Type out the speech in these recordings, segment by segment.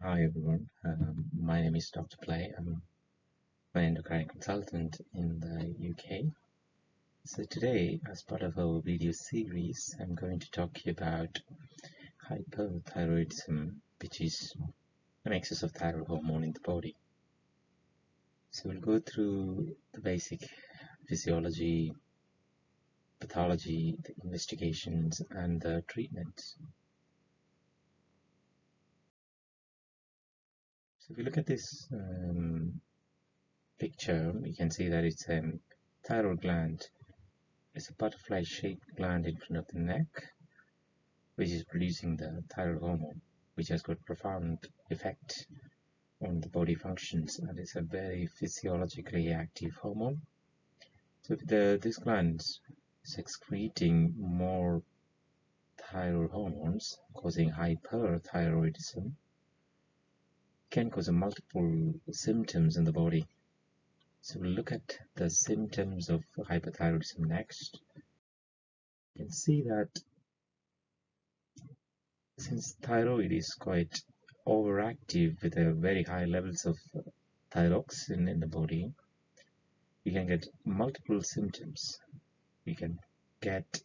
Hi everyone, my name is Dr. Play. I'm an endocrine consultant in the UK. So today, as part of our video series, I'm going to talk to you about hyperthyroidism, which is an excess of thyroid hormone in the body. So we'll go through the basic physiology, pathology, the investigations, and the treatments. So if you look at this picture, you can see that it's a thyroid gland. It's a butterfly-shaped gland in front of the neck, which is producing the thyroid hormone, which has got profound effect on the body functions, and it's a very physiologically active hormone. So if this gland is excreting more thyroid hormones, causing hyperthyroidism, can cause multiple symptoms in the body. So we'll look at the symptoms of hyperthyroidism next. You can see that since thyroid is quite overactive with a very high levels of thyroxine in the body, you can get multiple symptoms. You can get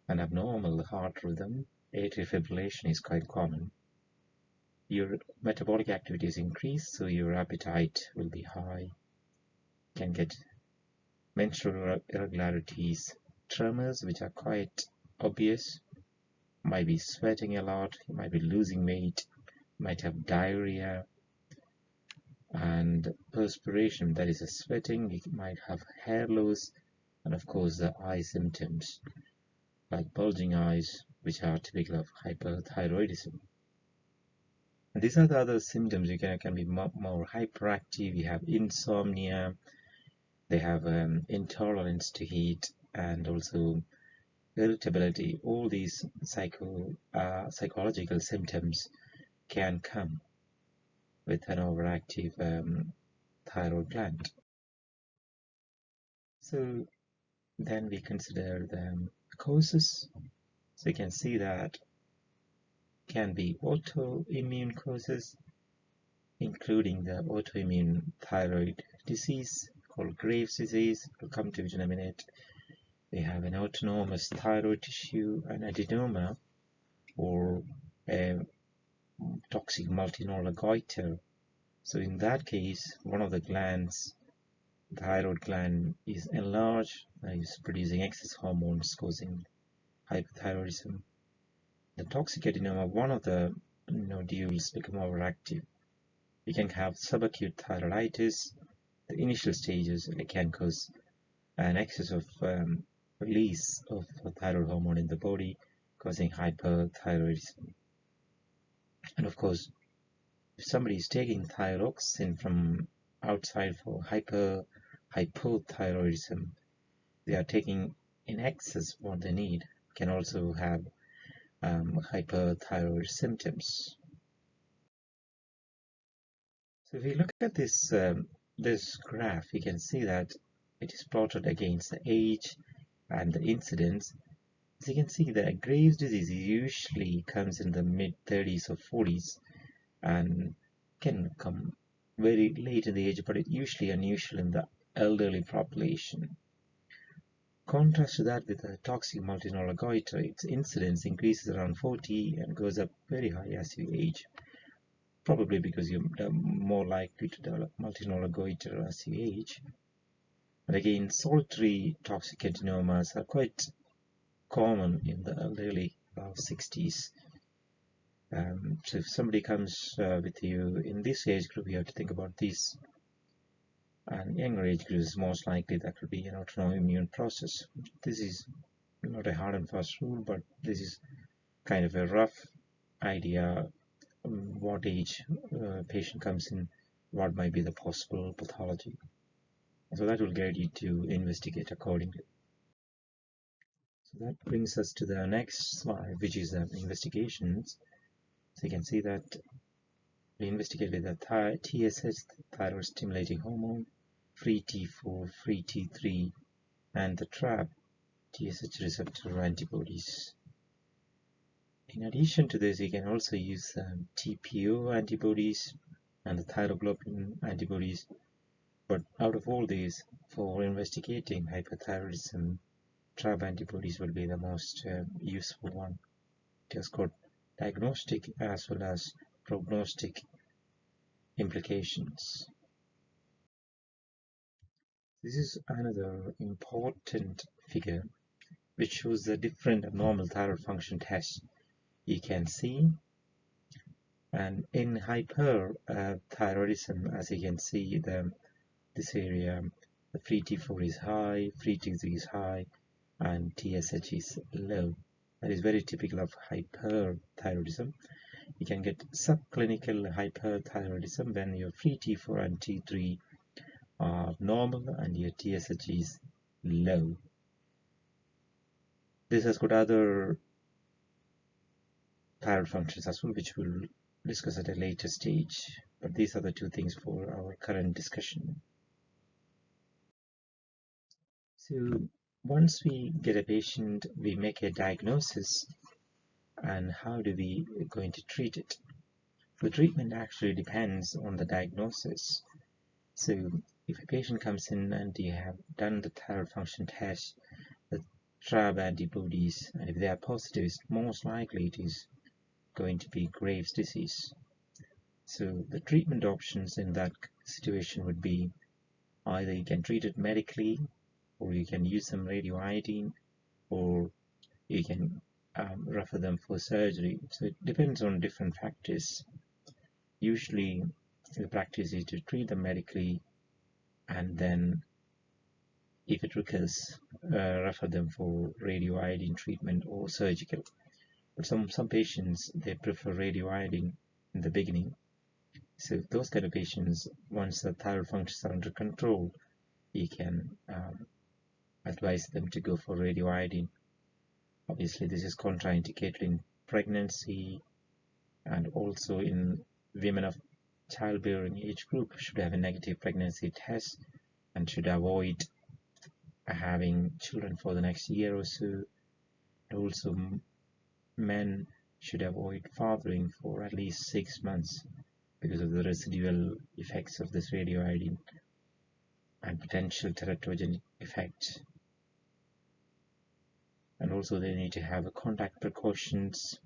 an abnormal heart rhythm. Atrial fibrillation is quite common. Your metabolic activity is increased, so your appetite will be high. You can get menstrual irregularities, tremors, which are quite obvious. Might be sweating a lot, you might be losing weight, might have diarrhea and perspiration, that is a sweating. You might have hair loss, and of course the eye symptoms like bulging eyes, which are typical of hyperthyroidism. And these are the other symptoms. You can be more hyperactive, you have insomnia, they have intolerance to heat, and also irritability. All these psychological symptoms can come with an overactive thyroid gland. So then we consider the causes. So you can see that can be autoimmune causes, including the autoimmune thyroid disease called Graves' disease. We'll come to it in a minute. They have an autonomous thyroid tissue, an adenoma, or a toxic multinodular goiter. So in that case, one of the glands, the thyroid gland, is enlarged and is producing excess hormones, causing hyperthyroidism. The toxic adenoma, one of the nodules become overactive. You can have subacute thyroiditis. The initial stages, it can cause an excess of release of thyroid hormone in the body, causing hyperthyroidism. And of course, if somebody is taking thyroxine from outside for hypothyroidism, they are taking in excess what they need, can also have hyperthyroid symptoms. So if you look at this this graph, you can see that it is plotted against the age and the incidence. As you can see, that Graves' disease usually comes in the mid-30s or 40s and can come very late in the age, but it's usually unusual in the elderly population. Contrast to that with the toxic multinodular goiter, its incidence increases around 40 and goes up very high as you age, probably because you're more likely to develop multinodular goiter as you age. And again, solitary toxic adenomas are quite common in the elderly, above 60s. So if somebody comes with you in this age group, you have to think about this. And younger age groups is most likely that will be an autoimmune process. This is not a hard and fast rule, but this is kind of a rough idea what age patient comes in, what might be the possible pathology. So that will guide you to investigate accordingly. So that brings us to the next slide, which is the investigations. So you can see that we investigate with the TSH, thyroid stimulating hormone, free T4, free T3, and the TRAP, TSH receptor antibodies. In addition to this, you can also use TPO antibodies and the thyroglobulin antibodies. But out of all these, for investigating hyperthyroidism, TRAB antibodies will be the most useful one. It has got diagnostic as well as prognostic implications. This is another important figure which shows the different abnormal thyroid function tests you can see. And in hyperthyroidism, as you can see, this area, the free T4 is high, free T3 is high, and TSH is low. That is very typical of hyperthyroidism. You can get subclinical hyperthyroidism when your free T4 and T3 are normal and your TSH is low. This has got other thyroid functions as well, which we'll discuss at a later stage, but these are the two things for our current discussion. So once we get a patient, we make a diagnosis, and how do we going to treat it? The treatment actually depends on the diagnosis. So if a patient comes in and you have done the thyroid function test, the TRAB antibodies, and if they are positive, it's most likely it is going to be Graves' disease. So the treatment options in that situation would be either you can treat it medically, or you can use some radioiodine, or you can refer them for surgery. So it depends on different factors. Usually the practice is to treat them medically, and then if it recurs, refer them for radioiodine treatment or surgical. But some patients, they prefer radioiodine in the beginning. So those kind of patients, once the thyroid functions are under control, you can advise them to go for radioiodine. Obviously, this is contraindicated in pregnancy, and also in women of childbearing age group should have a negative pregnancy test and should avoid having children for the next year or so. And also, men should avoid fathering for at least 6 months because of the residual effects of this radioiodine and potential teratogenic effect. And also they need to have a contact precautions,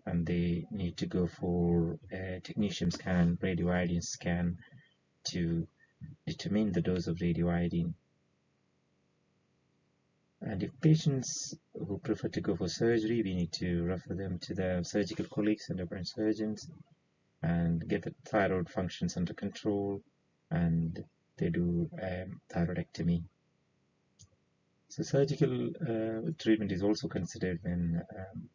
and they need to go for a technetium scan, radioiodine scan, to determine the dose of radioiodine. And if patients who prefer to go for surgery, we need to refer them to the surgical colleagues, endocrine surgeons, and get the thyroid functions under control, and they do thyroidectomy. So surgical treatment is also considered when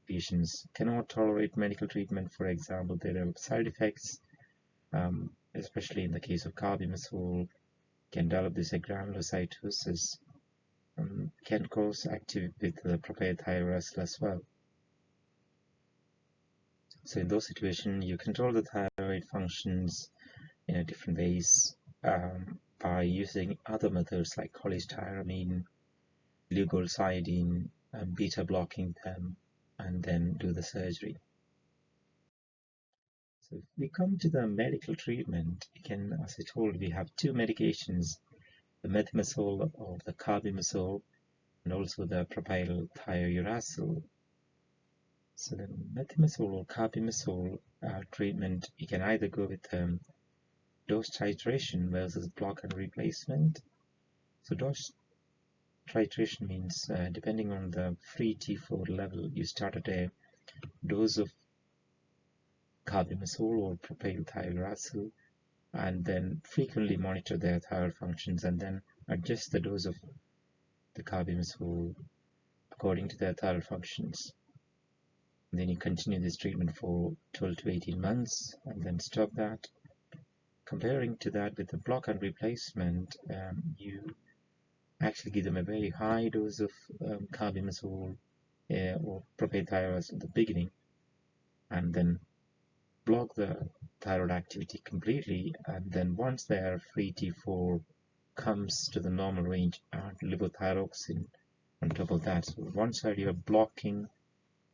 patients cannot tolerate medical treatment. For example, there are side effects, especially in the case of carbimazole, can develop this granulocytosis, can cause activity with the propagated thyroid as well. So in those situations, you control the thyroid functions in different ways by using other methods like cholestyramine, glucoside, beta blocking them, and then do the surgery. So if we come to the medical treatment, again, as I told, we have two medications, the methimazole or the carbimazole, and also the propylthiouracil. So the methimazole or carbimazole treatment, you can either go with dose titration versus block and replacement. So dose titration means depending on the free T4 level, you start at a dose of carbimazole or propylthiouracil, and then frequently monitor their thyroid functions and then adjust the dose of the carbimazole according to their thyroid functions. And then you continue this treatment for 12 to 18 months and then stop that. Comparing to that with the block and replacement, you actually give them a very high dose of carbimazole or propylthiouracil at the beginning, and then block the thyroid activity completely, and then once their free T4 comes to the normal range, add levothyroxine on top of that. So one side you're blocking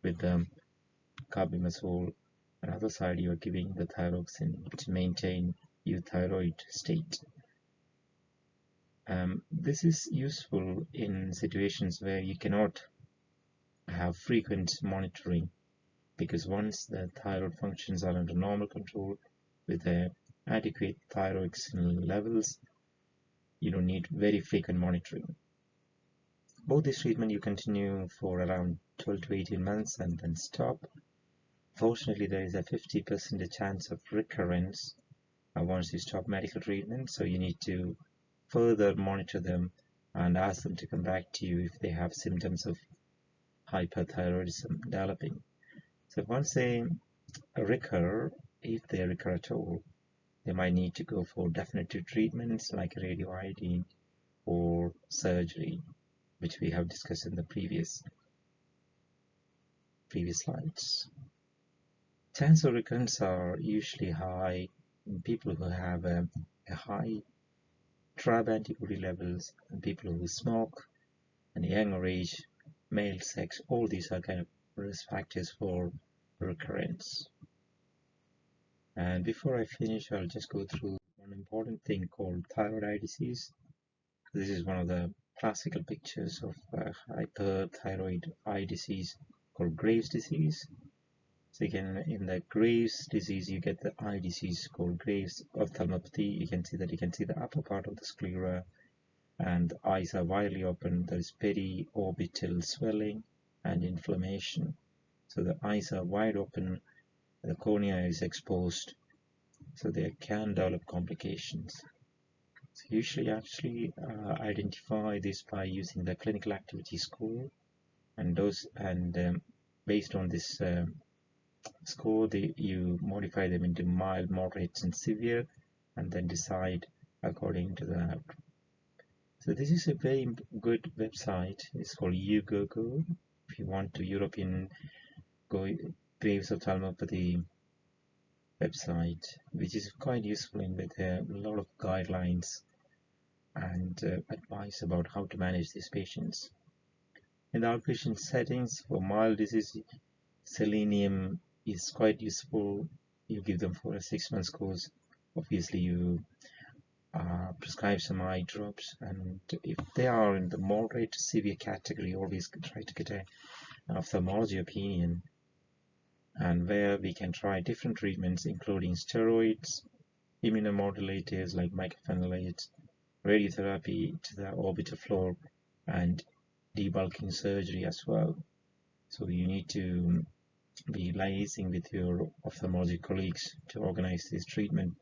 with the carbimazole. On the other side, you are giving the thyroxine to maintain euthyroid state. This is useful in situations where you cannot have frequent monitoring, because once the thyroid functions are under normal control with adequate thyroxine levels, you don't need very frequent monitoring. Both this treatment you continue for around 12 to 18 months and then stop. Fortunately, there is a 50% chance of recurrence once you stop medical treatment, so you need to further monitor them and ask them to come back to you if they have symptoms of hyperthyroidism developing. So once they recur, if they recur at all, they might need to go for definitive treatments like radioiodine or surgery, which we have discussed in the previous slides. Chances of recurrence are usually high in people who have a high TRAb antibody levels, and people who smoke, and younger age, male sex. All these are kind of risk factors for recurrence. And before I finish, I'll just go through one important thing called thyroid eye disease. This is one of the classical pictures of hyperthyroid eye disease called Graves' disease. So in the Graves' disease, you get the eye disease called Graves' ophthalmopathy. You can see the upper part of the sclera, and the eyes are widely open. There is periorbital swelling and inflammation. So the eyes are wide open, the cornea is exposed, so there can develop complications. So usually identify this by using the clinical activity score, and based on this score, you modify them into mild, moderate, and severe, and then decide according to that. So this is a very good website. It's called UGoGo. If you want to European Graves ophthalmopathy website, which is quite useful with a lot of guidelines and advice about how to manage these patients. In the outpatient settings for mild disease, selenium is quite useful. You give them for a 6-month course. Obviously, you prescribe some eye drops, and if they are in the moderate to severe category, always try to get an ophthalmology opinion, and where we can try different treatments including steroids, immunomodulators like mycophenolate, radiotherapy to the orbital floor, and debulking surgery as well. So you need to be liaising with your ophthalmology colleagues to organize this treatment,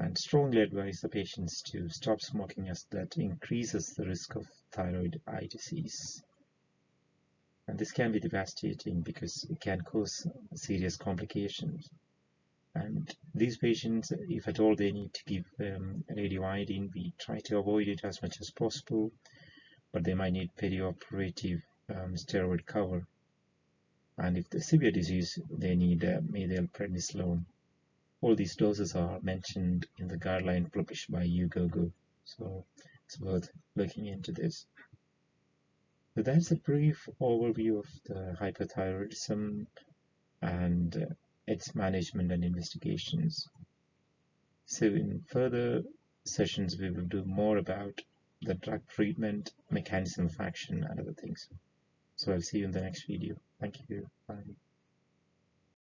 and strongly advise the patients to stop smoking, as that increases the risk of thyroid eye disease. And this can be devastating because it can cause serious complications. And these patients, if at all they need to give radioiodine, we try to avoid it as much as possible, but they might need perioperative steroid cover. And if the severe disease, they need methylprednisolone. All these doses are mentioned in the guideline published by UGoGo, so it's worth looking into this. So that's a brief overview of the hyperthyroidism and its management and investigations. So in further sessions, we will do more about the drug treatment, mechanism of action, and other things. So I'll see you in the next video. Thank you. Bye.